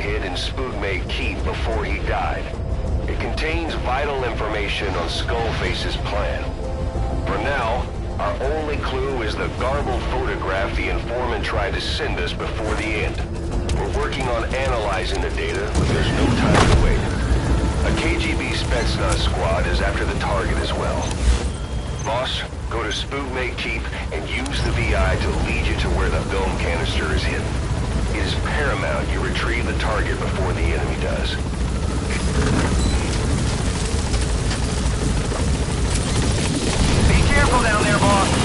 hid in Spookmate Keep before he died. It contains vital information on Skullface's plan. For now, our only clue is the garbled photograph the informant tried to send us before the end. We're working on analyzing the data, but there's no time to wait. A KGB Spetsnaz squad is after the target as well. Boss, go to Spookmate Keep and use the VI to lead you to where the film canister is hidden. It is paramount you retrieve the target before the enemy does. Be careful down there, boss!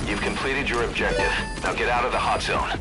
You've completed your objective. Now get out of the hot zone.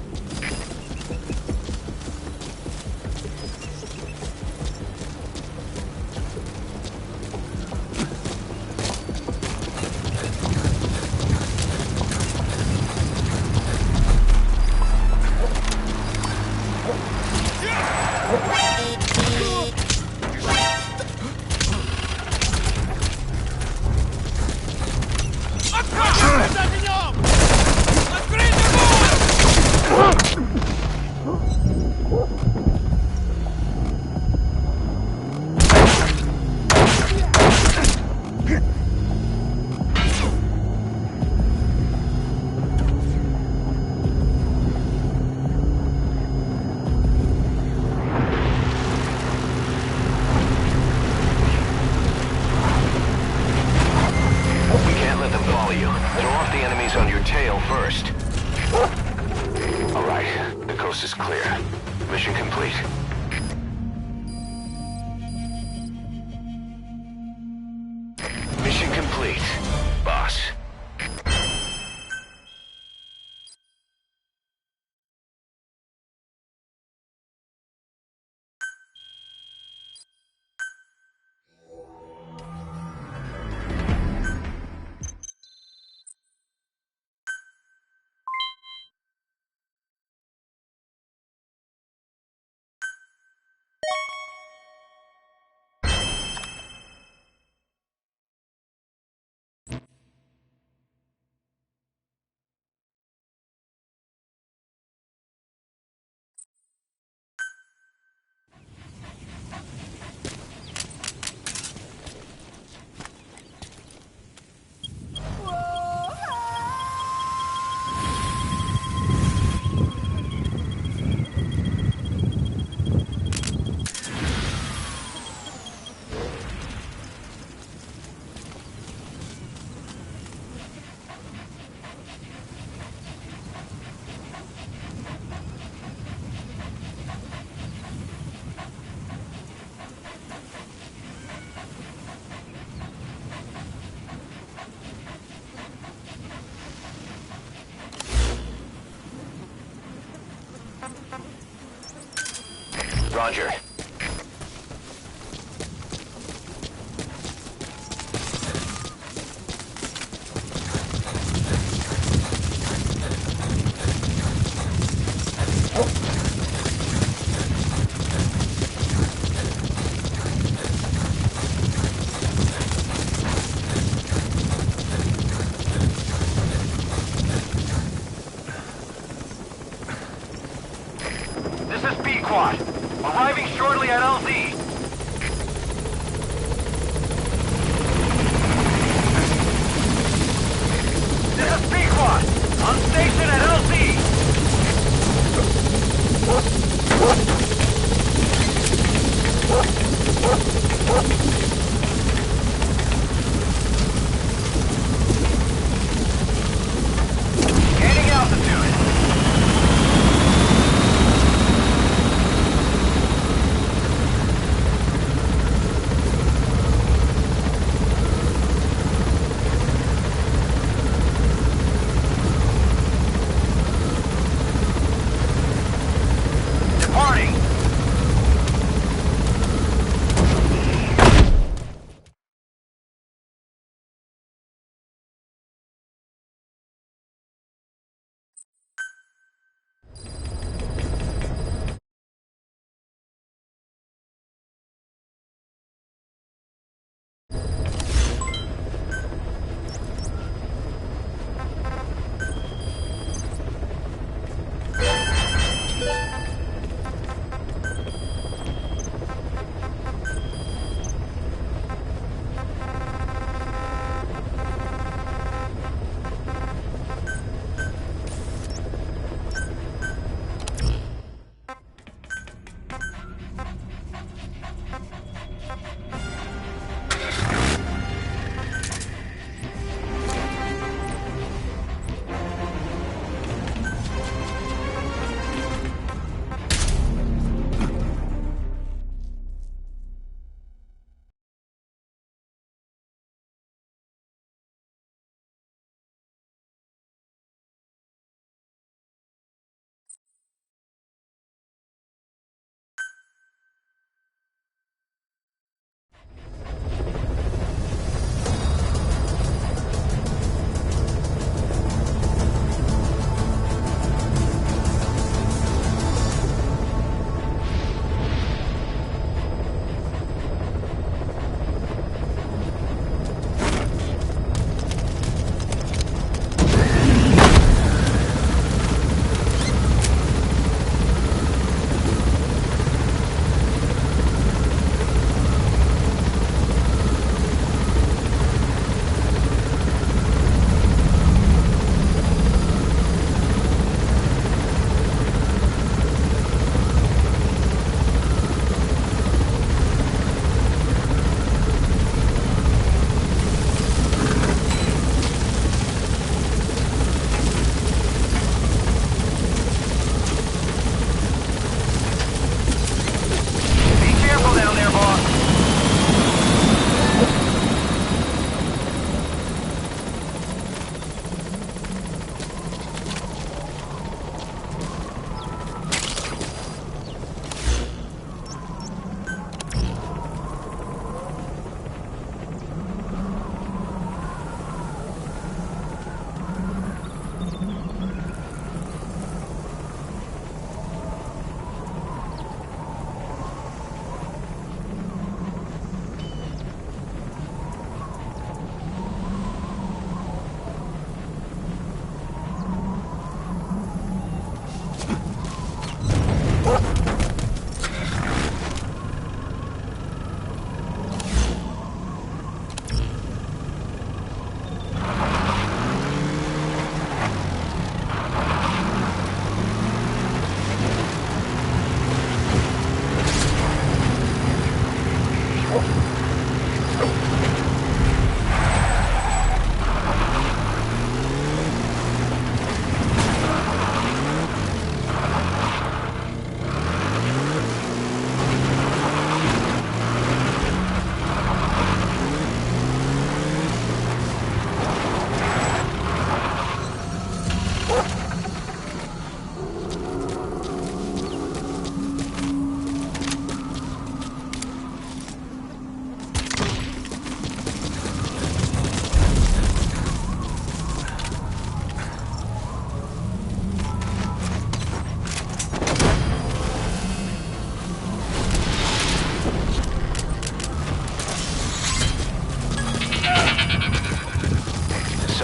On your tail first. All right, the coast is clear. Mission complete. Mission complete, boss. Roger. This is B Quad. Arriving shortly.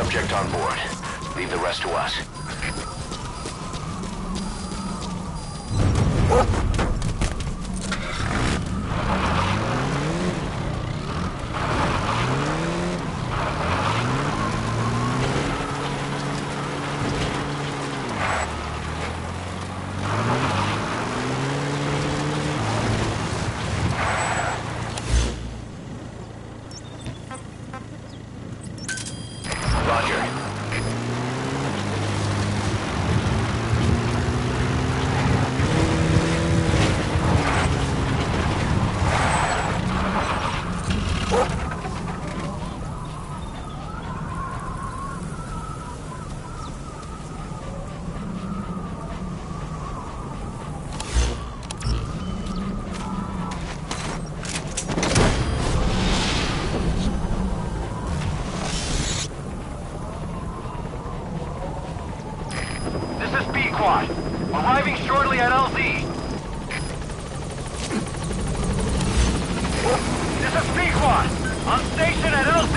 subject on board. Leave the rest to us. Roger. Arriving shortly at LZ. This is P-Quad. On station at LZ.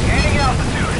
Gaining altitude.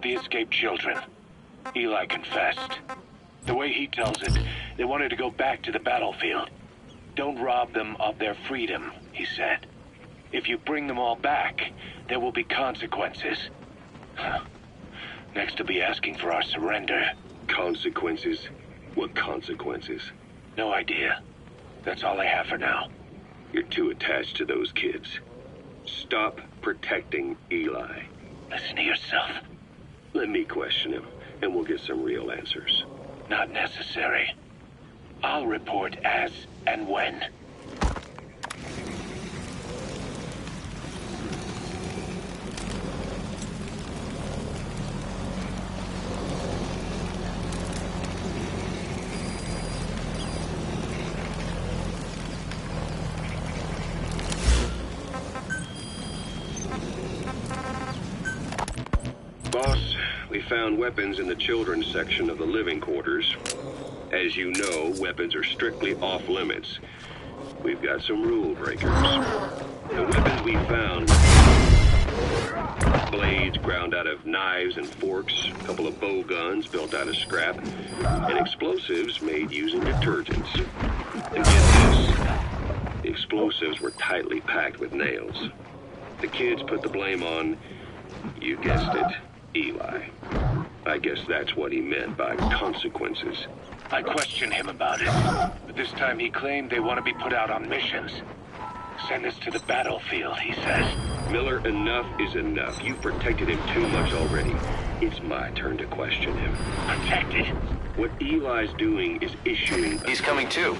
about the escaped children. Eli confessed. The way he tells it, they wanted to go back to the battlefield. Don't rob them of their freedom, he said. If you bring them all back, there will be consequences. Next to be asking for our surrender. Consequences? What consequences? No idea. That's all I have for now. You're too attached to those kids. Stop protecting Eli. Listen to yourself. Let me question him, and we'll get some real answers. Not necessary. I'll report as and when. Boss, we found weapons in the children's section of the living quarters. As you know, weapons are strictly off limits. We've got some rule breakers. The weapons we found were blades ground out of knives and forks, a couple of bow guns built out of scrap, and explosives made using detergents. And get this, the explosives were tightly packed with nails. The kids put the blame on, you guessed it, Eli. I guess that's what he meant by consequences. I questioned him about it, but this time he claimed they want to be put out on missions. Send us to the battlefield, he says. Miller, enough is enough. You've protected him too much already. It's my turn to question him. Protected? What Eli's doing is issuing... He's coming too.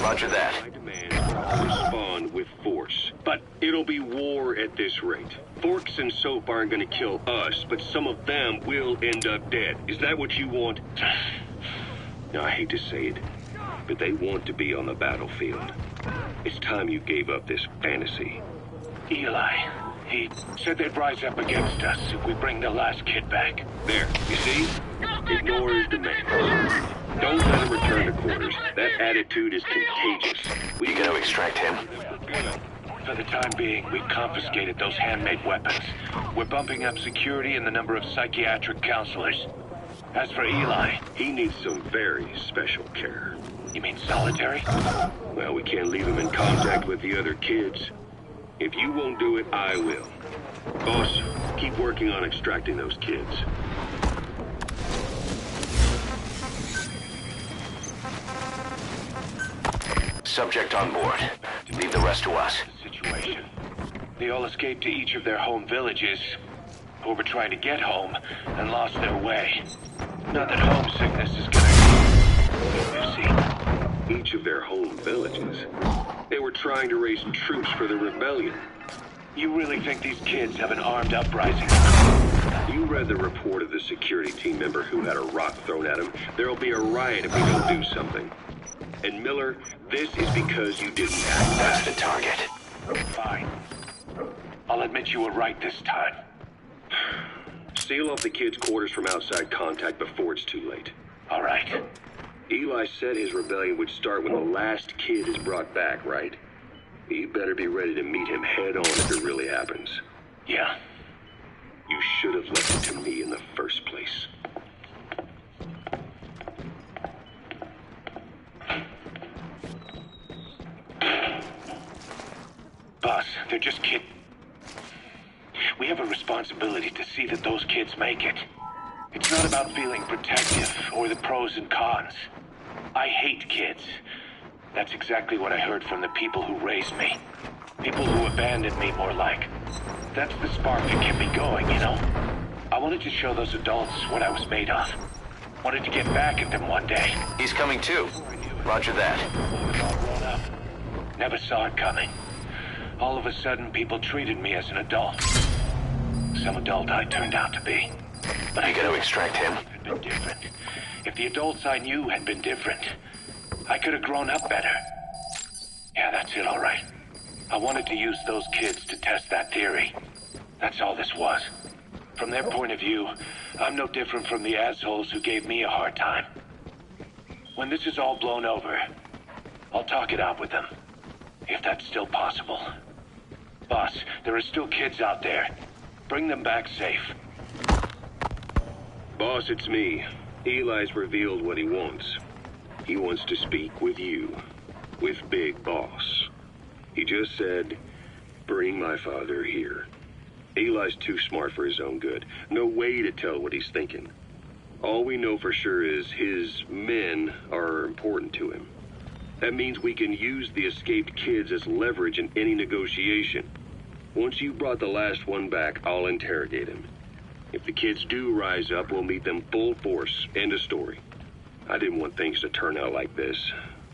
Roger that. My demand respond with force. But it'll be war at this rate. Forks and soap aren't going to kill us, but some of them will end up dead. Is that what you want? Now, I hate to say it, but they want to be on the battlefield. It's time you gave up this fantasy. Eli, he said they'd rise up against us if we bring the last kid back. There, you see? Ignore his demands. Don't let him return to quarters. That attitude is contagious. You gonna extract him? For the time being, we've confiscated those handmade weapons. We're bumping up security and the number of psychiatric counselors. As for Eli... He needs some very special care. You mean solitary? Well, we can't leave him in contact with the other kids. If you won't do it, I will. Boss, keep working on extracting those kids. Subject on board. Leave the rest to us. Situation. They all escaped to each of their home villages, or were trying to get home, and lost their way. Not that homesickness is gonna... You see. Each of their home villages. They were trying to raise troops for the rebellion. You really think these kids have an armed uprising? You read the report of the security team member who had a rock thrown at him. There'll be a riot if we don't do something. And Miller, this is because you didn't act. That's the target. Fine. I'll admit you were right this time. Seal off the kids' quarters from outside contact before it's too late. All right. Eli said his rebellion would start when the last kid is brought back, right? You better be ready to meet him head on if it really happens. Yeah. You should have left it to me in the first place. Boss, they're just kids. We have a responsibility to see that those kids make it. It's not about feeling protective or the pros and cons. I hate kids. That's exactly what I heard from the people who raised me. People who abandoned me, more like. That's the spark that kept me going, you know? I wanted to show those adults what I was made of. Wanted to get back at them one day. He's coming too. Roger that. All grown up. Never saw it coming. All of a sudden, people treated me as an adult. Some adult I turned out to be. But I gotta extract him. Had been different. If the adults I knew had been different, I could have grown up better. Yeah, that's it, all right. I wanted to use those kids to test that theory. That's all this was. From their point of view, I'm no different from the assholes who gave me a hard time. When this is all blown over, I'll talk it out with them. If that's still possible. Boss, there are still kids out there. Bring them back safe. Boss, it's me. Eli's revealed what he wants. He wants to speak with you. With Big Boss. He just said, bring my father here. Eli's too smart for his own good. No way to tell what he's thinking. All we know for sure is his men are important to him. That means we can use the escaped kids as leverage in any negotiation. Once you've brought the last one back, I'll interrogate him. If the kids do rise up, we'll meet them full force. End of story. I didn't want things to turn out like this.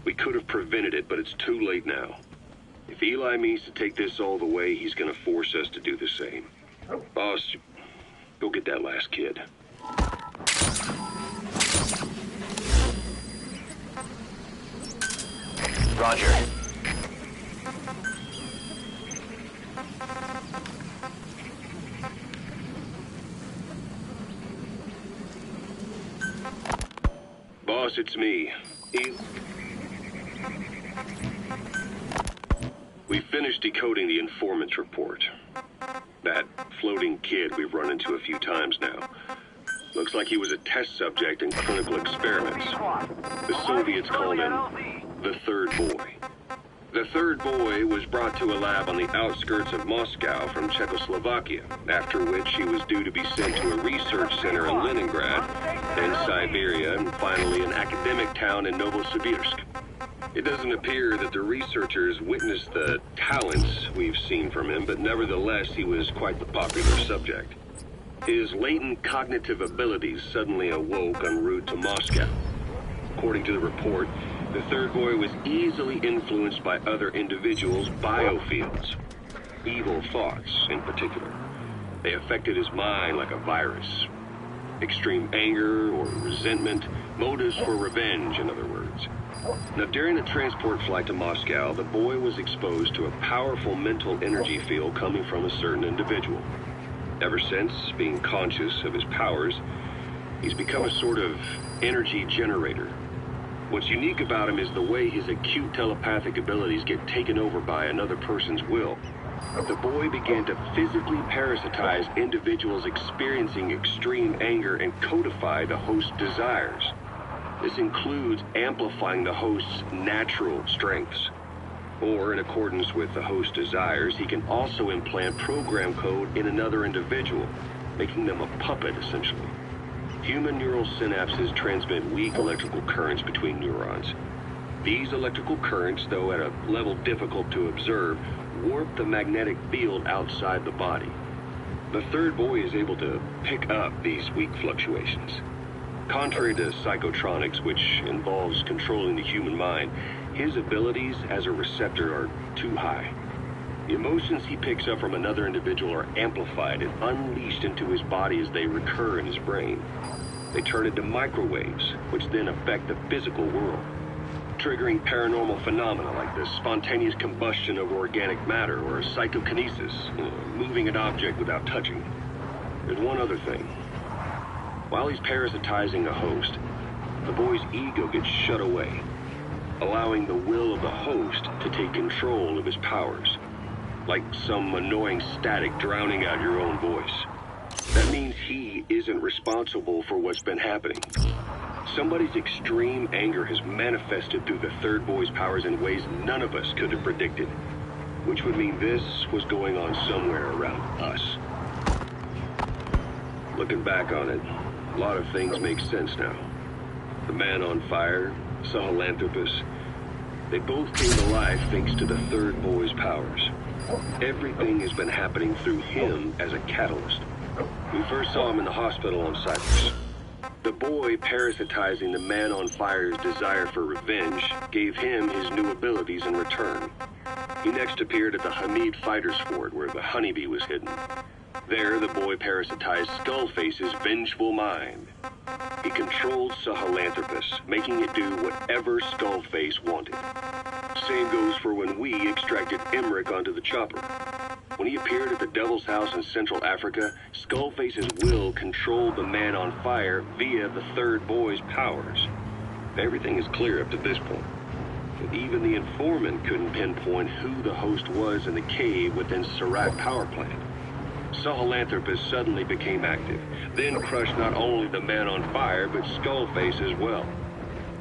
We could have prevented it, but it's too late now. If Eli means to take this all the way, he's gonna force us to do the same. Boss, go get that last kid. Roger. Boss, it's me. We finished decoding the informant's report. That floating kid we've run into a few times now. Looks like he was a test subject in clinical experiments. The Soviets called him the third boy. The third boy was brought to a lab on the outskirts of Moscow from Czechoslovakia, after which he was due to be sent to a research center in Leningrad, then Siberia, and finally an academic town in Novosibirsk. It doesn't appear that the researchers witnessed the talents we've seen from him, but nevertheless he was quite the popular subject. His latent cognitive abilities suddenly awoke en route to Moscow. According to the report, the third boy was easily influenced by other individuals' biofields. Evil thoughts, in particular. They affected his mind like a virus. Extreme anger or resentment, motives for revenge, in other words. Now, during the transport flight to Moscow, the boy was exposed to a powerful mental energy field coming from a certain individual. Ever since, being conscious of his powers, he's become a sort of energy generator. What's unique about him is the way his acute telepathic abilities get taken over by another person's will. The boy began to physically parasitize individuals experiencing extreme anger and codify the host's desires. This includes amplifying the host's natural strengths. Or, in accordance with the host's desires, he can also implant program code in another individual, making them a puppet, essentially. Human neural synapses transmit weak electrical currents between neurons. These electrical currents, though at a level difficult to observe, warp the magnetic field outside the body. The third boy is able to pick up these weak fluctuations. Contrary to psychotronics, which involves controlling the human mind, his abilities as a receptor are too high. The emotions he picks up from another individual are amplified and unleashed into his body as they recur in his brain. They turn into microwaves, which then affect the physical world, triggering paranormal phenomena like the spontaneous combustion of organic matter or psychokinesis, moving an object without touching. There's one other thing. While he's parasitizing a host, the boy's ego gets shut away, allowing the will of the host to take control of his powers, like some annoying static drowning out your own voice. That means he isn't responsible for what's been happening. Somebody's extreme anger has manifested through the third boy's powers in ways none of us could have predicted, which would mean this was going on somewhere around us. Looking back on it, a lot of things make sense now. The man on fire, Sahelanthropus, they both came to life thanks to the third boy's powers. Everything has been happening through him as a catalyst. We first saw him in the hospital on Cyprus. The boy parasitizing the man on fire's desire for revenge gave him his new abilities in return. He next appeared at the Hamid Fighter's Fort where the honeybee was hidden. There, the boy parasitized Skullface's vengeful mind. He controlled Sahelanthropus, making it do whatever Skullface wanted. Same goes for when we extracted Emmerich onto the chopper. When he appeared at the Devil's House in Central Africa, Skullface's will controlled the man on fire via the third boy's powers. Everything is clear up to this point. But even the informant couldn't pinpoint who the host was in the cave within Surat power plant. Sahelanthropus suddenly became active, then crushed not only the man on fire, but Skullface as well.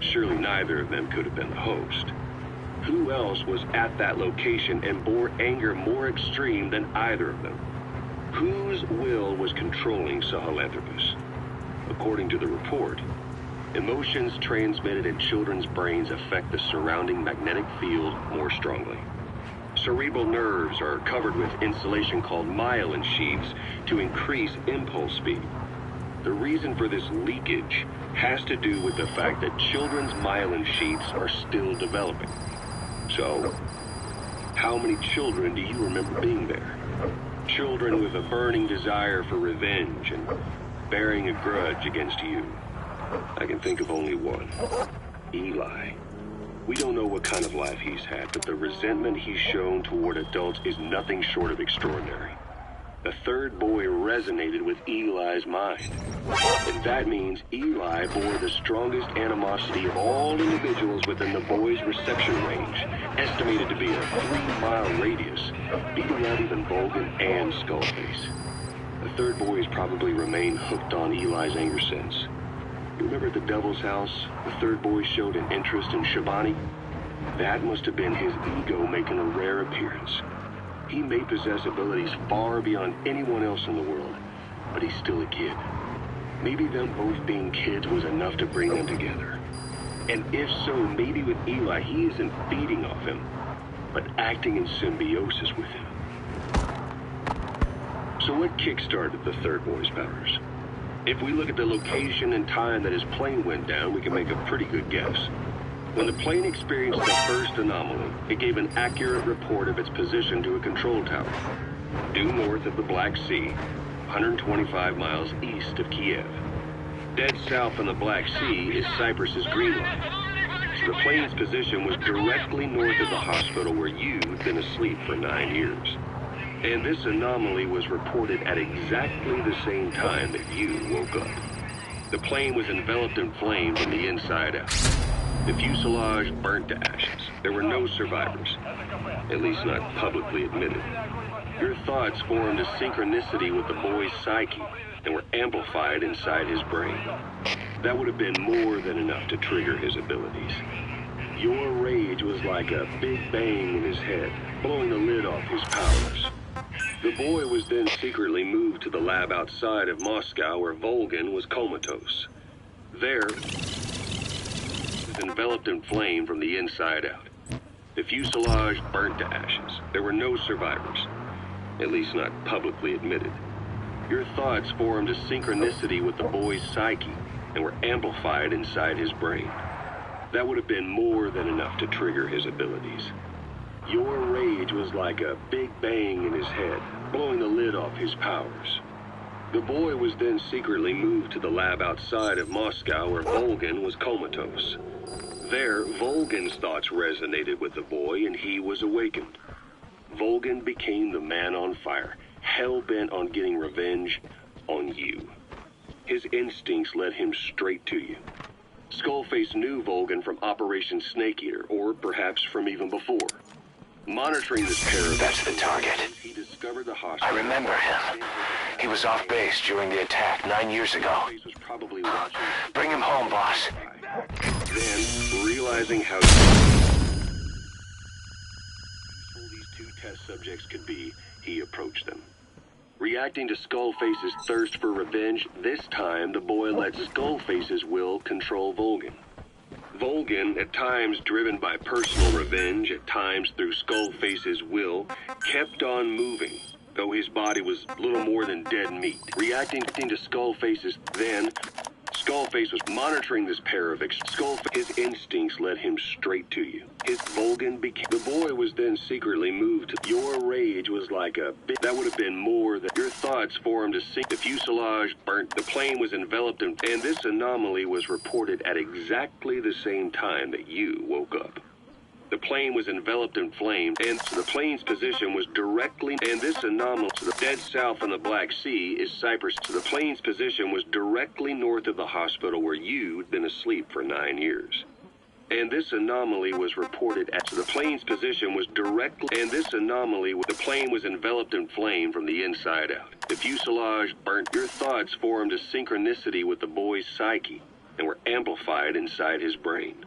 Surely neither of them could have been the host. Who else was at that location and bore anger more extreme than either of them? Whose will was controlling Sahelanthropus? According to the report, emotions transmitted in children's brains affect the surrounding magnetic field more strongly. Cerebral nerves are covered with insulation called myelin sheaths to increase impulse speed. The reason for this leakage has to do with the fact that children's myelin sheaths are still developing. So, how many children do you remember being there? Children with a burning desire for revenge and bearing a grudge against you. I can think of only one. Eli. We don't know what kind of life he's had, but the resentment he's shown toward adults is nothing short of extraordinary. The third boy resonated with Eli's mind. And that means Eli bore the strongest animosity of all individuals within the boy's reception range, estimated to be a 3-mile radius, beating out even Vulcan and Skullface. The third boy has probably remained hooked on Eli's anger since. You remember at the Devil's House, the third boy showed an interest in Shabani? That must have been his ego making a rare appearance. He may possess abilities far beyond anyone else in the world, but he's still a kid. Maybe them both being kids was enough to bring them together. And if so, maybe with Eli, he isn't feeding off him, but acting in symbiosis with him. So what kickstarted the third boy's powers? If we look at the location and time that his plane went down, we can make a pretty good guess. When the plane experienced the first anomaly, it gave an accurate report of its position to a control tower, due north of the Black Sea, 125 miles east of Kiev. Dead south on the Black Sea is Cyprus's green line. So the plane's position was directly north of the hospital where you'd been asleep for 9 years. And this anomaly was reported at exactly the same time that you woke up. The plane was enveloped in flame from the inside out. The fuselage burnt to ashes. There were no survivors, at least not publicly admitted. Your thoughts formed a synchronicity with the boy's psyche and were amplified inside his brain. That would have been more than enough to trigger his abilities. Your rage was like a big bang in his head, blowing the lid off his powers. The boy was then secretly moved to the lab outside of Moscow where Volgin was comatose. There, enveloped in flame from the inside out. The fuselage burnt to ashes. There were no survivors, at least not publicly admitted. Your thoughts formed a synchronicity with the boy's psyche and were amplified inside his brain. That would have been more than enough to trigger his abilities. Your rage was like a big bang in his head, blowing the lid off his powers. The boy was then secretly moved to the lab outside of Moscow where Volgin was comatose. There, Volgin's thoughts resonated with the boy and he was awakened. Volgin became the man on fire, hell-bent on getting revenge on you. His instincts led him straight to you. Skullface knew Volgin from Operation Snake Eater, or perhaps from even before. Monitoring this pair of... That's the target. He discovered the hospital. I remember him. He was off base during the attack 9 years ago. Was probably watching. Bring him home, boss. Then, realizing how useful these two test subjects could be, he approached them. Reacting to Skullface's thirst for revenge, this time the boy let Skullface's will control Volgin. Volgin, at times driven by personal revenge, at times through Skullface's will, kept on moving, though his body was little more than dead meat. Reacting to Skullface's then, Skullface was monitoring this pair of his instincts led him straight to you. His Volgin became... The boy was then secretly moved to... Your rage was like a... That would have been more than... Your thoughts formed a... The fuselage burnt. The plane was enveloped in... And this anomaly was reported at exactly the same time that you woke up. The plane was enveloped in flame, and the plane's position was directly... And this anomaly to the dead south on the Black Sea is Cyprus. So the plane's position was directly north of the hospital where you'd been asleep for 9 years. And this anomaly was reported as the plane's position was directly, the plane was enveloped in flame from the inside out. The fuselage burnt. Your thoughts formed a synchronicity with the boy's psyche and were amplified inside his brain.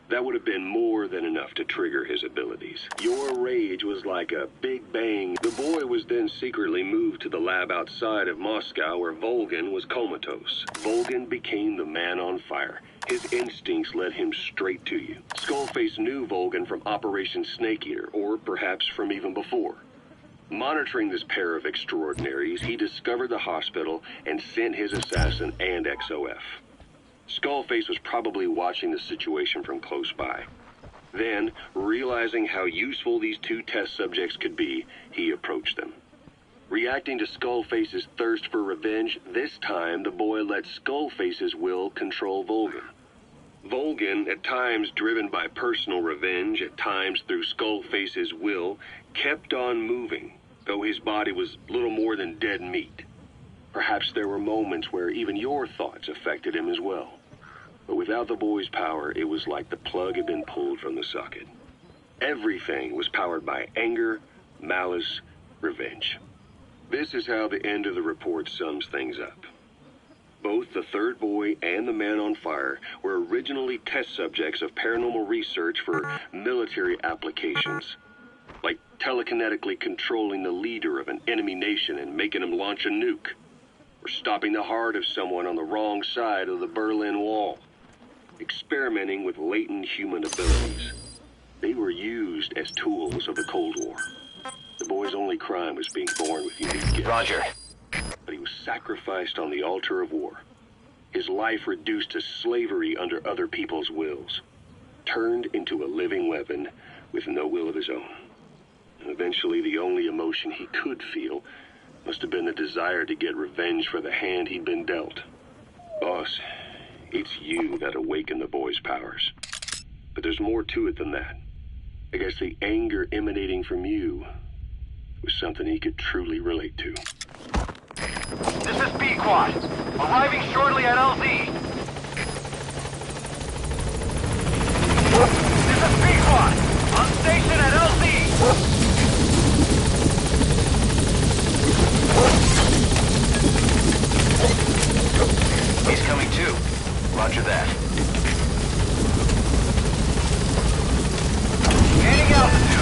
That would have been more than enough to trigger his abilities. Your rage was like a big bang. The boy was then secretly moved to the lab outside of Moscow where Volgin was comatose. Volgin became the man on fire. His instincts led him straight to you. Skullface knew Volgin from Operation Snake Eater, or perhaps from even before. Monitoring this pair of extraordinaries, he discovered the hospital and sent his assassin and XOF. Skullface was probably watching the situation from close by. Then, realizing how useful these two test subjects could be, he approached them. Reacting to Skullface's thirst for revenge, this time the boy let Skullface's will control Volgin. Volgin, at times driven by personal revenge, at times through Skullface's will, kept on moving, though his body was little more than dead meat. Perhaps there were moments where even your thoughts affected him as well. But without the boy's power, it was like the plug had been pulled from the socket. Everything was powered by anger, malice, revenge. This is how the end of the report sums things up. Both the third boy and the man on fire were originally test subjects of paranormal research for military applications, like telekinetically controlling the leader of an enemy nation and making him launch a nuke, or stopping the heart of someone on the wrong side of the Berlin Wall, experimenting with latent human abilities. They were used as tools of the Cold War. The boy's only crime was being born with unique gifts. Roger. But he was sacrificed on the altar of war. His life reduced to slavery under other people's wills. Turned into a living weapon with no will of his own. And eventually the only emotion he could feel must have been the desire to get revenge for the hand he'd been dealt. Boss, it's you that awakened the boy's powers. But there's more to it than that. I guess the anger emanating from you was something he could truly relate to. This is B-Quad. Arriving shortly at LZ. This is B-Quad. On station at LZ. He's coming too. Roger that. Gaining altitude.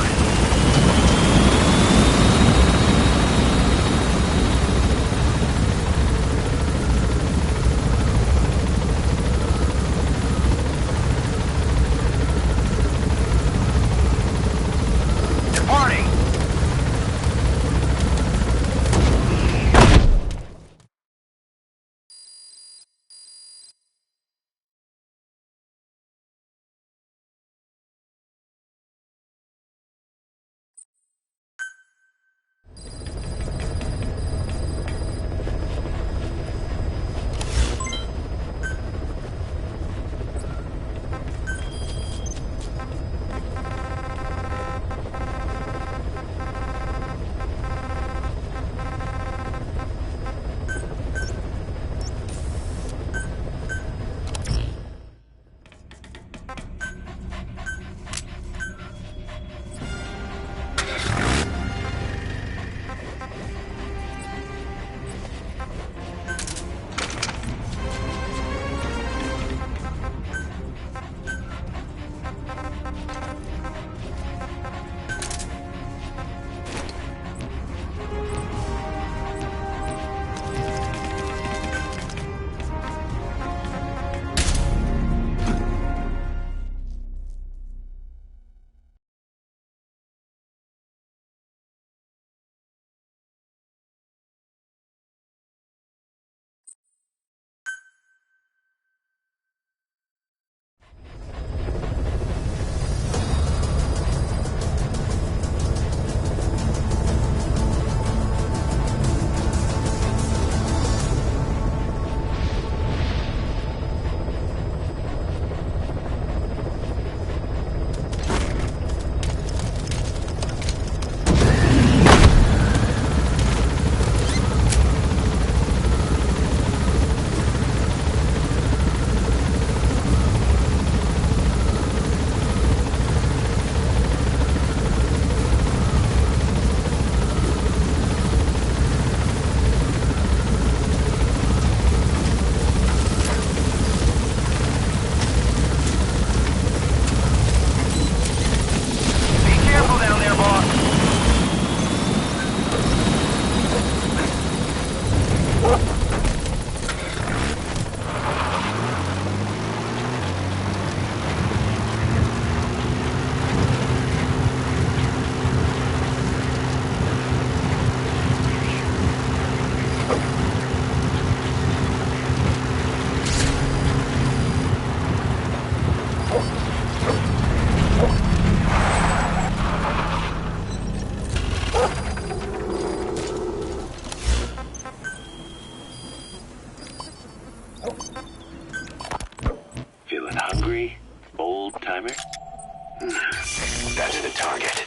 target.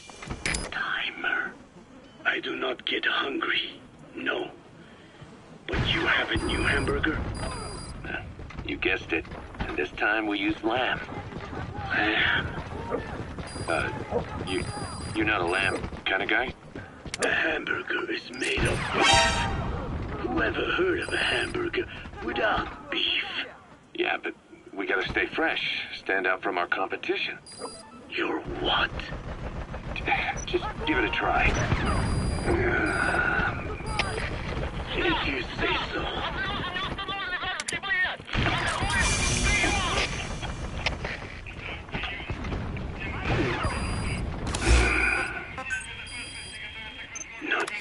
Timer. I do not get hungry. No. But you have a new hamburger? You guessed it. And this time we used lamb. Lamb? You're not a lamb kind of guy? A hamburger is made of beef. Who ever heard of a hamburger without beef? Yeah, but we gotta stay fresh. Stand out from our competition. You're what? Just give it a try. If you say so. Not.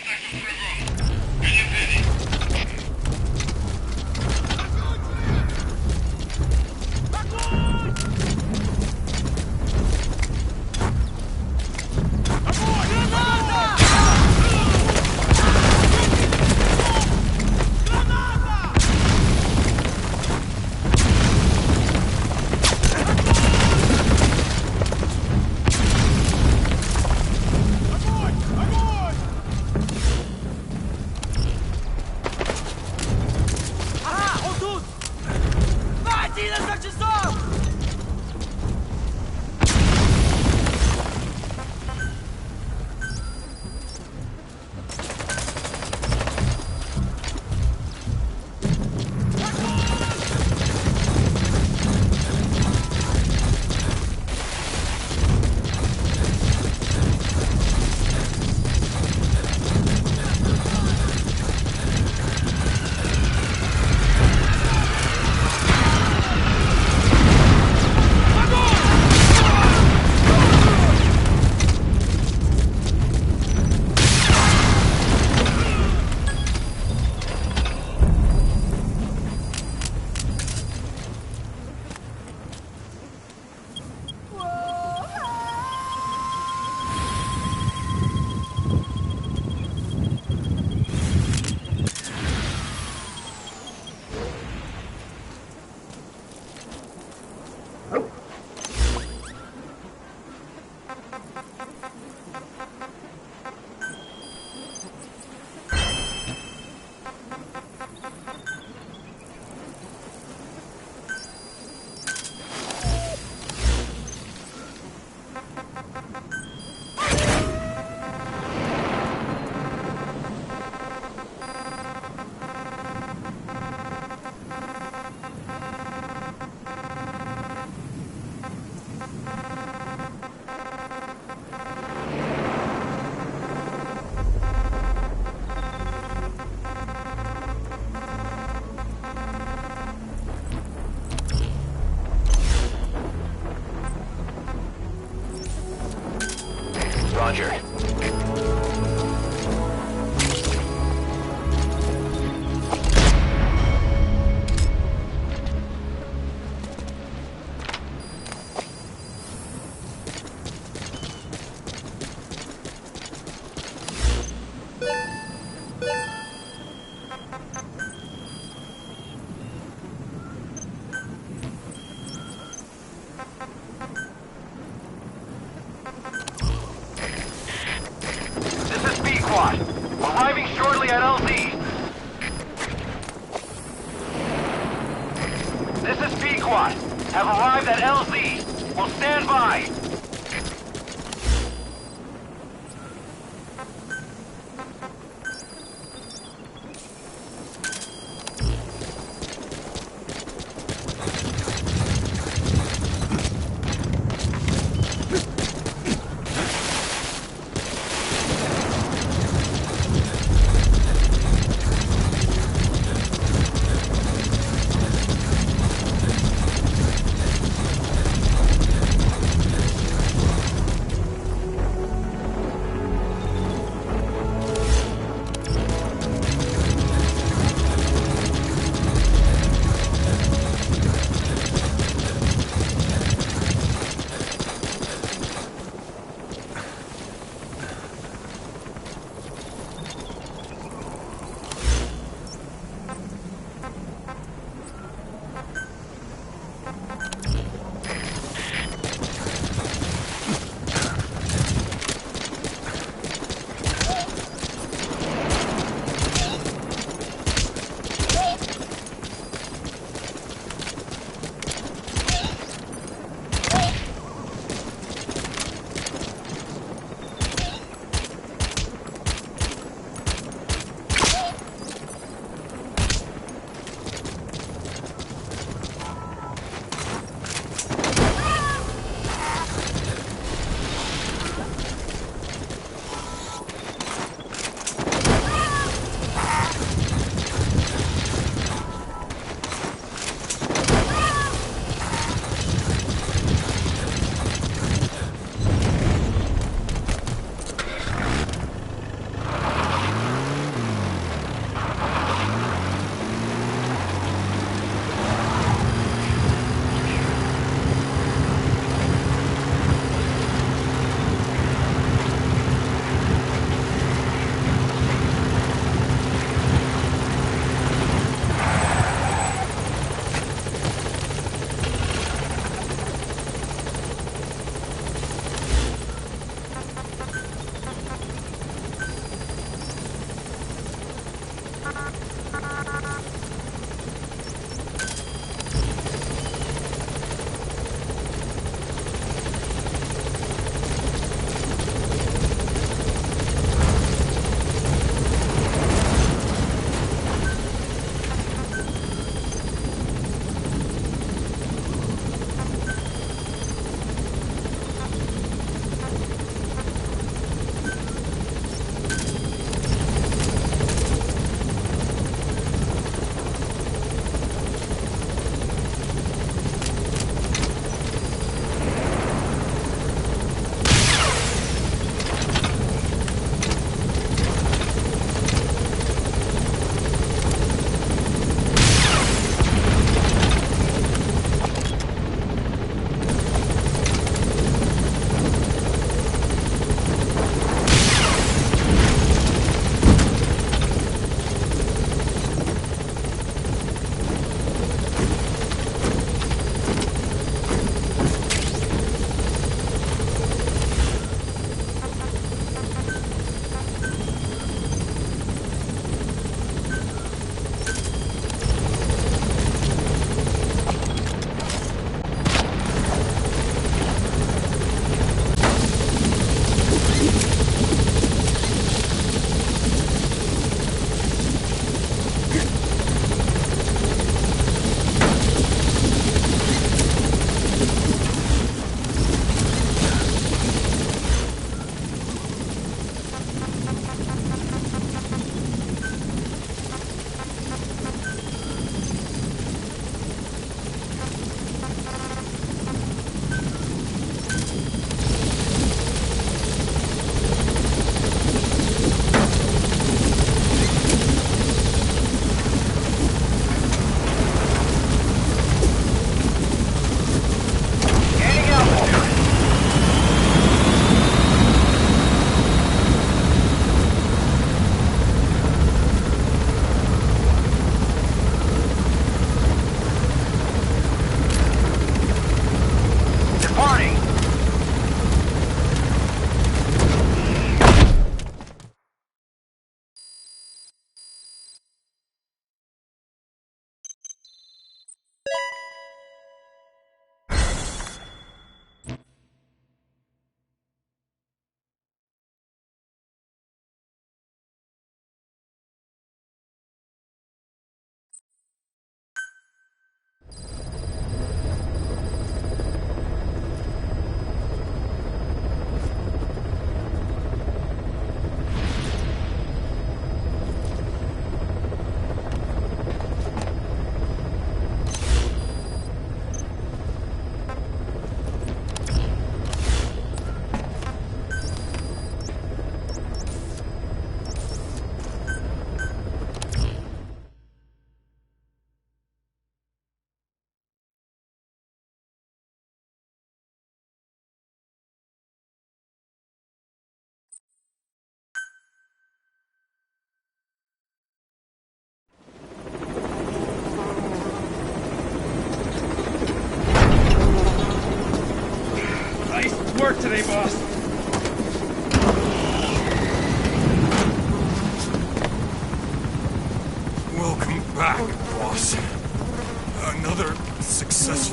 Roger. Arriving shortly at LZ. This is Pequot. Have arrived at LZ. Will stand by.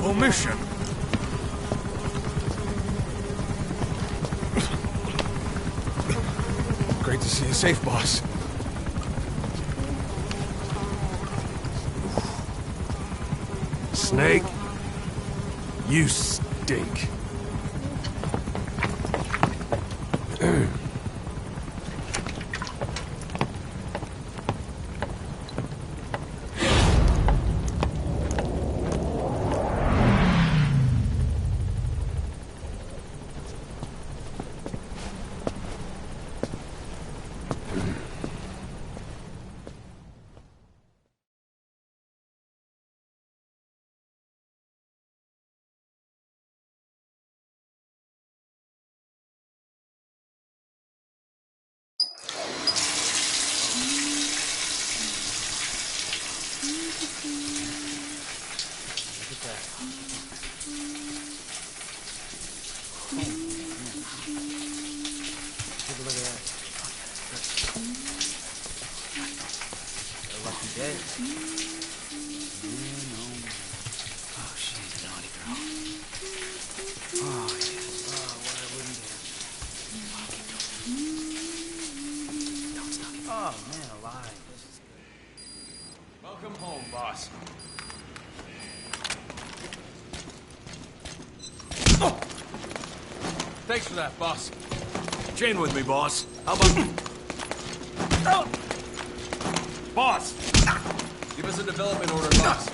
successful mission. Great to see you safe, boss. Snake, you stink. Welcome home, boss. Oh! Thanks for that, boss. Chain with me, boss. How about... Oh! Boss! Give us a development order, boss.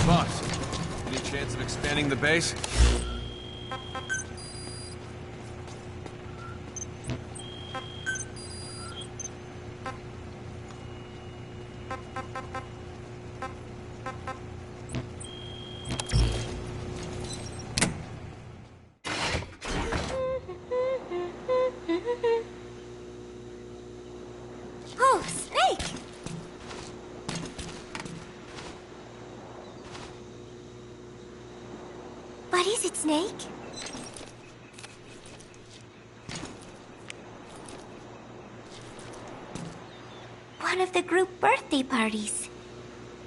Boss, any chance of expanding the base? Oh, Snake! What is it, Snake? One of the group birthday parties.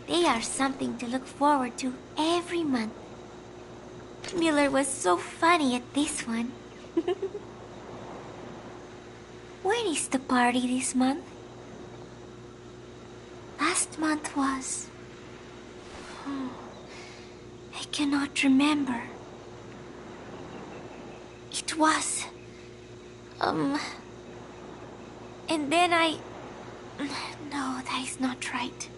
They are something to look forward to every month. Miller was so funny at this one. When is the party this month? Last month was... I cannot remember. It was... And then I... No, that is not right.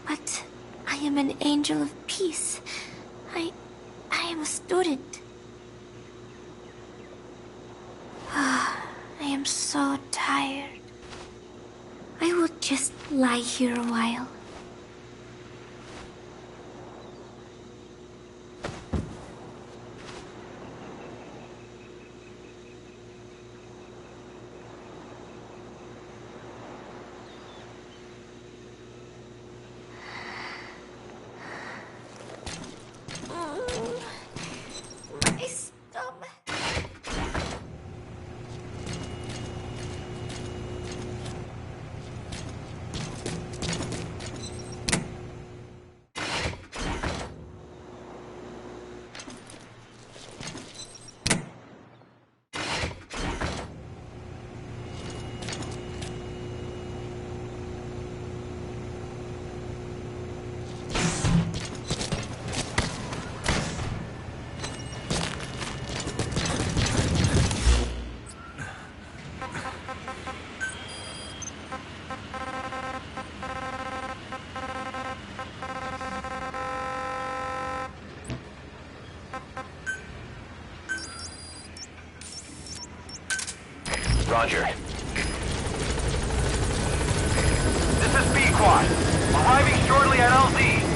But I am an angel of peace. I am a student. I am so tired. I will just lie here a while. My stomach. Roger. This is B-Quad. Arriving shortly at LZ.